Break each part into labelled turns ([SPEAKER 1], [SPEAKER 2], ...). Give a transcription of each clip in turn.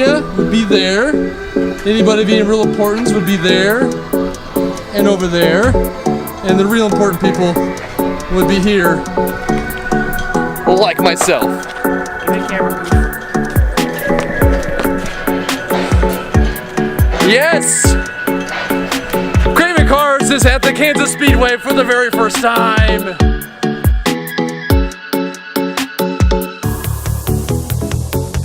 [SPEAKER 1] media would be there. Anybody being real importance would be there. And over there. And the real important people would be here. Like myself. Yes! Craven Cars is at the Kansas Speedway for the very first time.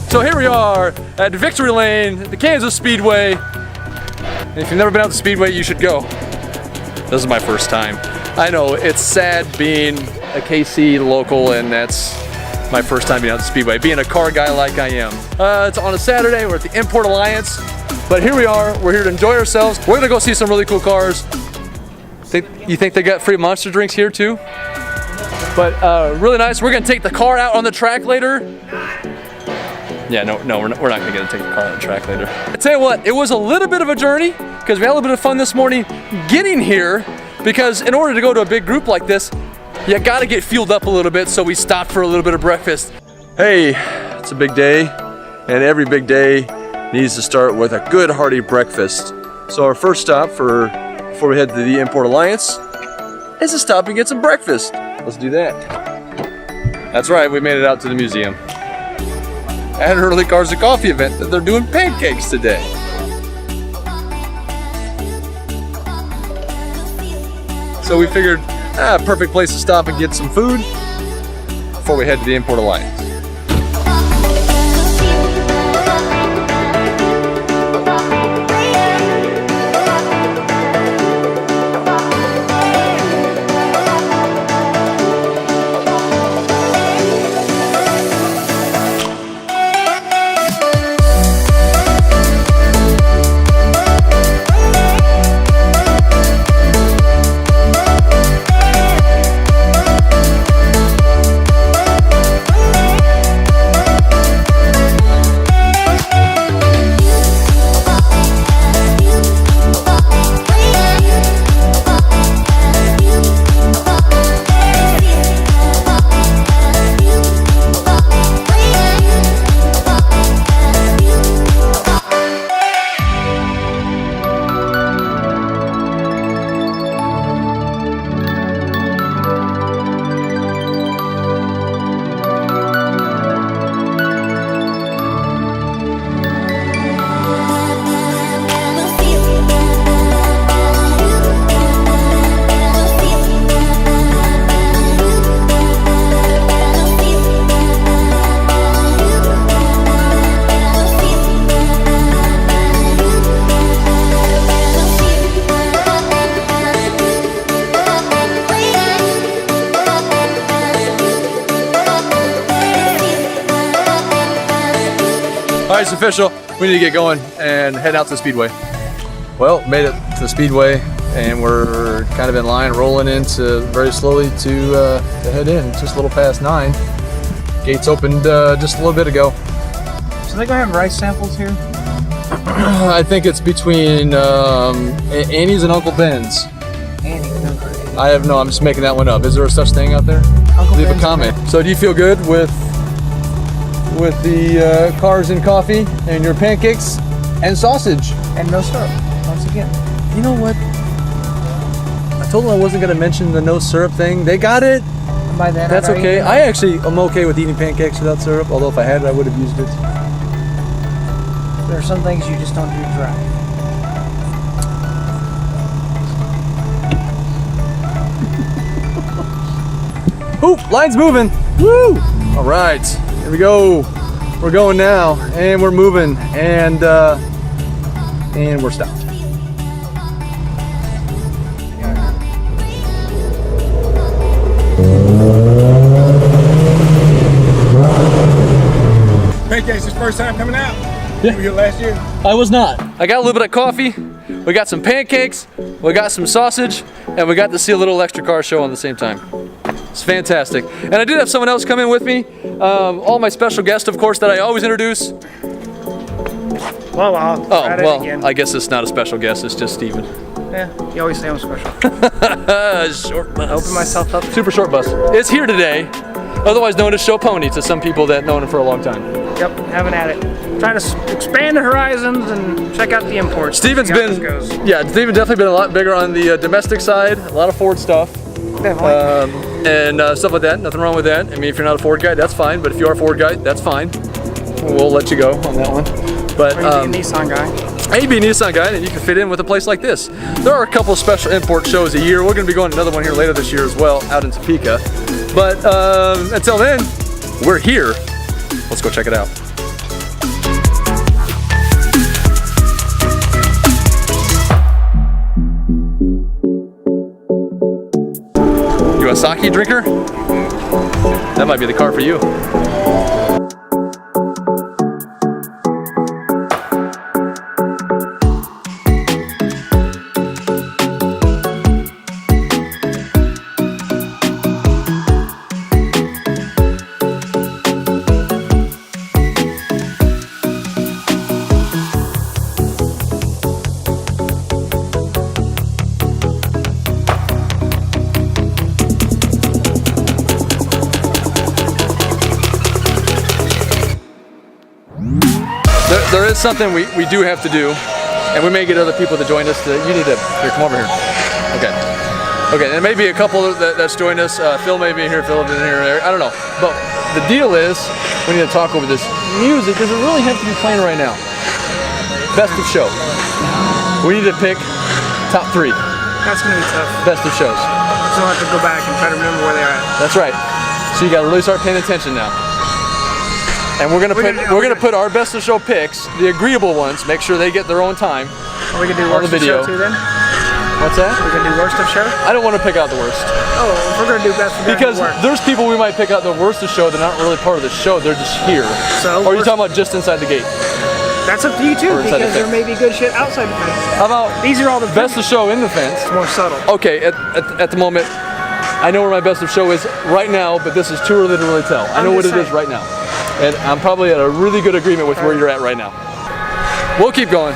[SPEAKER 1] So here we are at Victory Lane, the Kansas Speedway. And if you've never been out to Speedway, you should go. This is my first time. I know, it's sad being a KC local, and that's my first time being out to Speedway, being a car guy like I am. It's on a Saturday, we're at the Import Alliance, but here we are, we're here to enjoy ourselves. We're gonna go see some really cool cars. You think they got free Monster drinks here too? But really nice. We're gonna take the car out on the track later. Yeah, no, we're not gonna get to take the car on the track later. I tell you what, it was a little bit of a journey because we had a little bit of fun this morning getting here, because in order to go to a big group like this, you gotta get fueled up a little bit, so we stopped for a little bit of breakfast. Hey, it's a big day, and every big day needs to start with a good hearty breakfast. So our first stop before we head to the Import Alliance is to stop and get some breakfast. Let's do that. That's right, we made it out to the museum. At an early Cars and Coffee event that they're doing pancakes today. So we figured, perfect place to stop and get some food before we head to the Import Alliance. All right, it's official. We need to get going and head out to the Speedway. Well, made it to the Speedway, and we're kind of in line, rolling into very slowly to head in. It's just a little past 9. Gates opened just a little bit ago.
[SPEAKER 2] So they gonna have rice samples here?
[SPEAKER 1] I think it's between Annie's and Uncle Ben's.
[SPEAKER 2] Annie,
[SPEAKER 1] I have no. I'm just making that one up. Is there a such thing out there?
[SPEAKER 2] Uncle
[SPEAKER 1] Leave
[SPEAKER 2] Ben's
[SPEAKER 1] a comment. So do you feel good with the cars and coffee and your pancakes and sausage?
[SPEAKER 2] And no syrup, once again.
[SPEAKER 1] You know what? I told them I wasn't going to mention the no syrup thing. They got it.
[SPEAKER 2] And by that,
[SPEAKER 1] That's okay. I actually am okay with eating pancakes without syrup, although if I had it, I would have used it.
[SPEAKER 2] There are some things you just don't do dry.
[SPEAKER 1] Oop, line's moving. Woo! All right, here we go. We're going now, and we're moving, and we're stopped.
[SPEAKER 3] Pancakes is first time coming out?
[SPEAKER 1] Yeah.
[SPEAKER 3] You were here last year?
[SPEAKER 1] I was not. I got a little bit of coffee, we got some pancakes, we got some sausage, and we got to see a little extra car show on the same time. It's fantastic. And I did have someone else come in with me. All my special guests, of course, that I always introduce.
[SPEAKER 2] Well,
[SPEAKER 1] I guess it's not a special guest, it's just Steven.
[SPEAKER 2] Yeah, you always say I'm special.
[SPEAKER 1] Short bus.
[SPEAKER 2] Open myself up.
[SPEAKER 1] Super short bus. It's here today, otherwise known as Show Pony to some people that know him for a long time.
[SPEAKER 2] Yep, having at it. Trying to expand the horizons and check out the imports.
[SPEAKER 1] Steven's
[SPEAKER 2] See how
[SPEAKER 1] been,
[SPEAKER 2] this goes.
[SPEAKER 1] yeah, Steven definitely been a lot bigger on the domestic side. A lot of Ford stuff.
[SPEAKER 2] Definitely.
[SPEAKER 1] And stuff like that. Nothing wrong with that. I mean, if you're not a Ford guy, that's fine. But if you are a Ford guy, that's fine. We'll let you go on that one. But
[SPEAKER 2] Or you be a Nissan guy.
[SPEAKER 1] I'd be a Nissan guy, and you can fit in with a place like this. There are a couple of special import shows a year. We're going to be going to another one here later this year as well, out in Topeka. But until then, we're here. Let's go check it out. You a sake drinker? That might be the car for you. There is something we do have to do, and we may get other people to join us. You need to, here, come over here. Okay. Okay, and maybe a couple that's joined us. Phil may be here, Phil in here, I don't know. But the deal is, we need to talk over this music. Does it really have to be playing right now? Best of show. We need to pick top 3.
[SPEAKER 2] That's gonna be tough.
[SPEAKER 1] Best of shows.
[SPEAKER 2] So I'll have to go back and try to remember where they're at.
[SPEAKER 1] That's right. So you gotta really start paying attention now. And we're gonna put our best of show picks, the agreeable ones, make sure they get their own time.
[SPEAKER 2] Are we gonna do
[SPEAKER 1] on the
[SPEAKER 2] worst of
[SPEAKER 1] video.
[SPEAKER 2] show too then?
[SPEAKER 1] What's that?
[SPEAKER 2] We're gonna do worst of show?
[SPEAKER 1] I don't want to pick out the worst.
[SPEAKER 2] Oh, if we're gonna do best of
[SPEAKER 1] Because
[SPEAKER 2] work.
[SPEAKER 1] there's people we might pick out the worst of show, they're not really part of the show, they're just here.
[SPEAKER 2] So
[SPEAKER 1] or are you talking about just inside the gate?
[SPEAKER 2] That's up to you too,
[SPEAKER 1] Or inside the
[SPEAKER 2] because there
[SPEAKER 1] fence.
[SPEAKER 2] may be good shit outside the fence.
[SPEAKER 1] How about
[SPEAKER 2] These are all the
[SPEAKER 1] best of show in the fence?
[SPEAKER 2] more subtle.
[SPEAKER 1] Okay, at the moment, I know where my best of show is right now, but this is too early to really tell. I know what it is right now. And I'm probably at a really good agreement with where you're at right now. We'll keep going.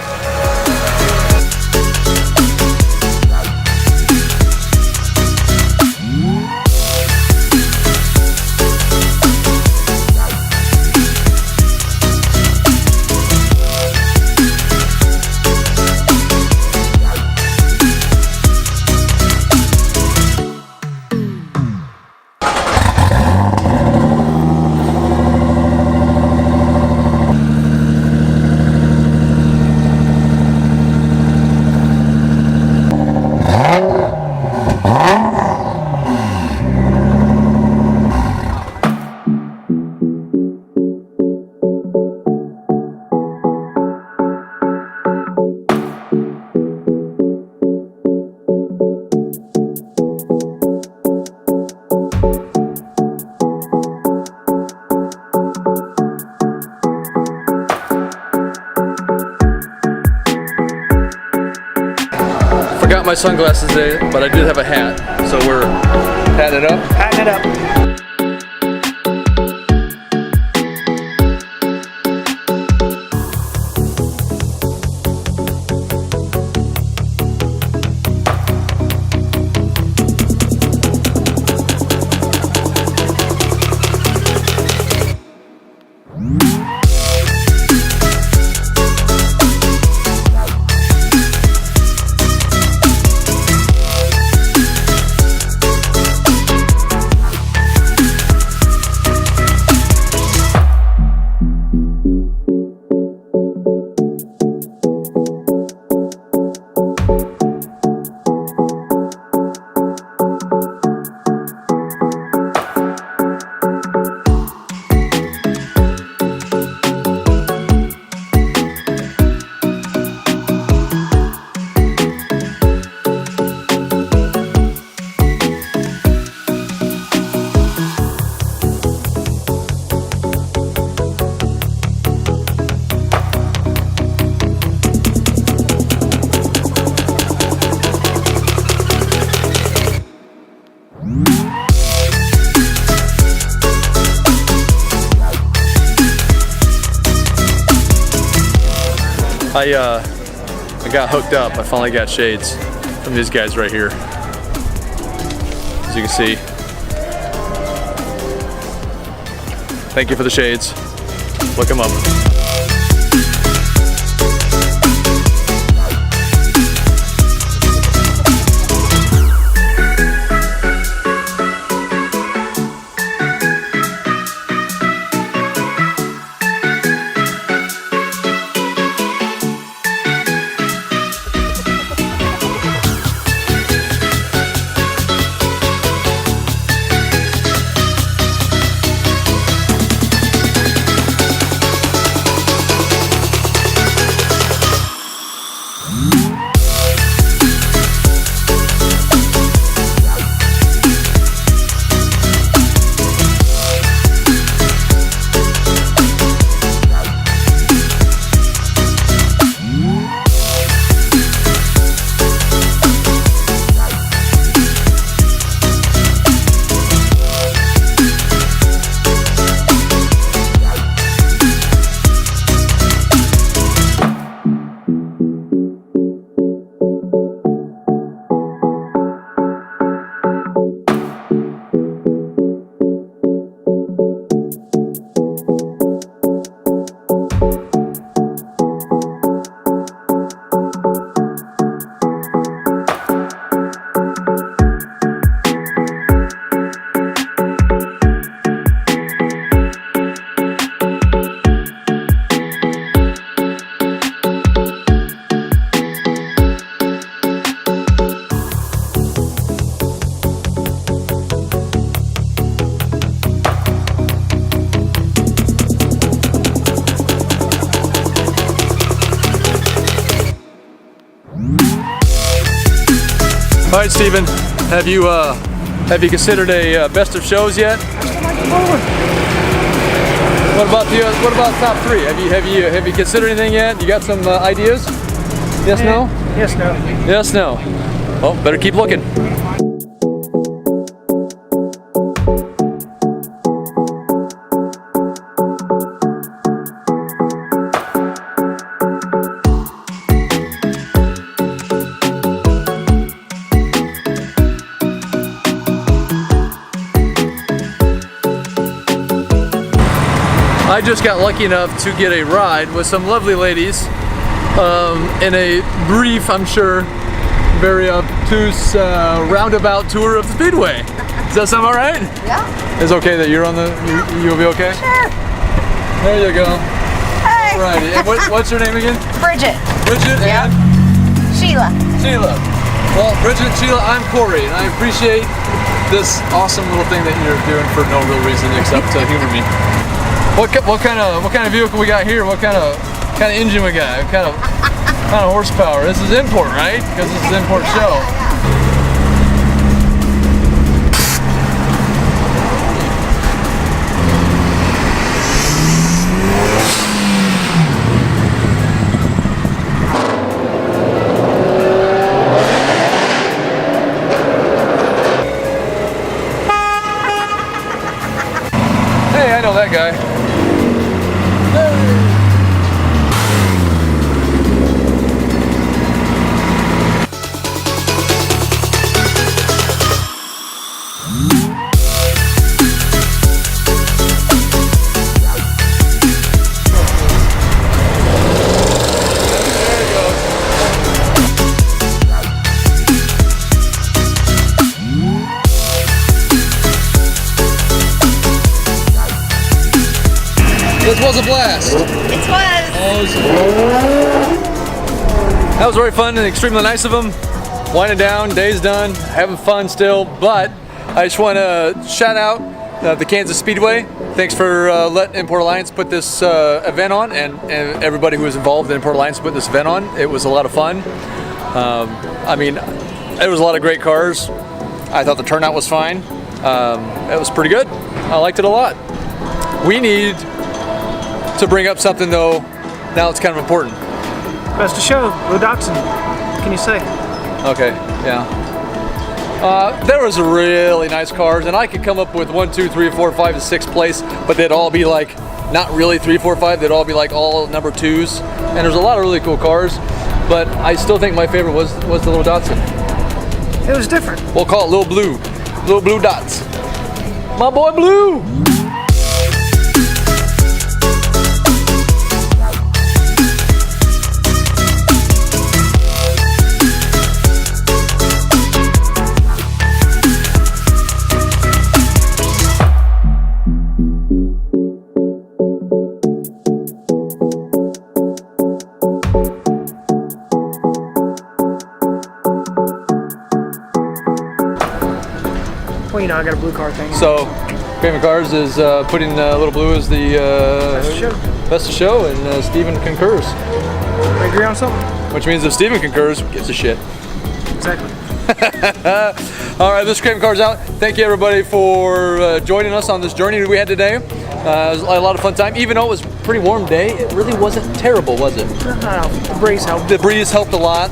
[SPEAKER 1] Forgot my sunglasses today, but I did have a hat, so we're hatted up.
[SPEAKER 2] Patting it up. I got hooked up. I finally got shades from these guys right here. As you can see. Thank you for the shades. Look him up. All right, Steven, have you considered a best of shows yet? What about top three? Have you considered anything yet? You got some ideas? Yes, no?
[SPEAKER 3] Yes, no.
[SPEAKER 2] Yes, no. Well, better keep looking. I just got lucky enough to get a ride with some lovely ladies in a brief, I'm sure, very obtuse roundabout tour of the Speedway. Does that sound all right?
[SPEAKER 4] Yeah.
[SPEAKER 2] It's okay that you're on the, you'll be okay?
[SPEAKER 4] Sure.
[SPEAKER 2] There you go.
[SPEAKER 4] Hey.
[SPEAKER 2] Alrighty, and what's your name again?
[SPEAKER 4] Bridget.
[SPEAKER 2] Bridget
[SPEAKER 4] Yep.
[SPEAKER 2] and?
[SPEAKER 4] Sheila.
[SPEAKER 2] Sheila. Well, Bridget and Sheila, I'm Corey, and I appreciate this awesome little thing that you're doing for no real reason except to humor me. What kind of vehicle we got here? What kind of engine we got? What kind of horsepower? This is import, right? Because this is import show. Hey, I know that guy. This was a blast.
[SPEAKER 4] It was.
[SPEAKER 2] That was very fun and extremely nice of them. Winding down, day's done, having fun still, but I just want to shout out the Kansas Speedway. Thanks for letting Import Alliance put this event on, and everybody who was involved in Import Alliance put this event on. It was a lot of fun. I mean, there was a lot of great cars. I thought the turnout was fine. It was pretty good. I liked it a lot. We need to bring up something though, now it's kind of important.
[SPEAKER 3] Best of show, Lou Dotson. What can you say?
[SPEAKER 2] Okay, yeah. There was really nice cars, and I could come up with 1, 2, 3, 4, 5, and 6 place, but they'd all be like, not really 3, 4, 5, they'd all be like all number 2s. And there's a lot of really cool cars, but I still think my favorite was the little Datsun.
[SPEAKER 3] It was different.
[SPEAKER 2] We'll call it Little Blue. Little Blue Dots. My boy Blue!
[SPEAKER 3] Well, you know, I got a blue car thing.
[SPEAKER 2] So, Craving Cars is putting Little Blue as the best of show, and Steven concurs.
[SPEAKER 3] We agree on something?
[SPEAKER 2] Which means if Steven concurs, who gives a shit?
[SPEAKER 3] Exactly.
[SPEAKER 2] All right, this is Craving Cars out. Thank you everybody for joining us on this journey we had today. It was a lot of fun time. Even though it was a pretty warm day, it really wasn't terrible, was it?
[SPEAKER 3] The breeze helped.
[SPEAKER 2] The breeze helped a lot.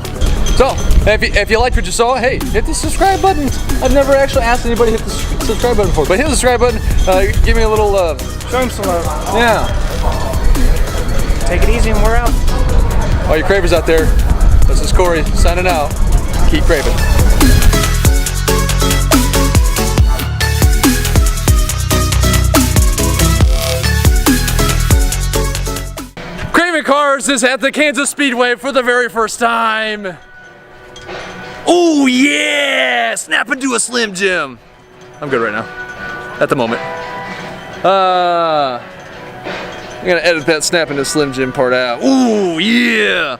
[SPEAKER 2] So, if you liked what you saw, hey, hit the subscribe button. I've never actually asked anybody to hit the subscribe button before, but hit the subscribe button. Give me a little
[SPEAKER 3] Show him some love.
[SPEAKER 2] yeah.
[SPEAKER 3] Take it easy and we're out.
[SPEAKER 2] All you cravers out there, this is Corey signing out. Keep craving.
[SPEAKER 1] Craving Cars is at the Kansas Speedway for the very first time. Oh yeah! Snap into a Slim Jim. I'm good right now. At the moment. I'm gonna edit that snap into Slim Jim part out. Ooh yeah!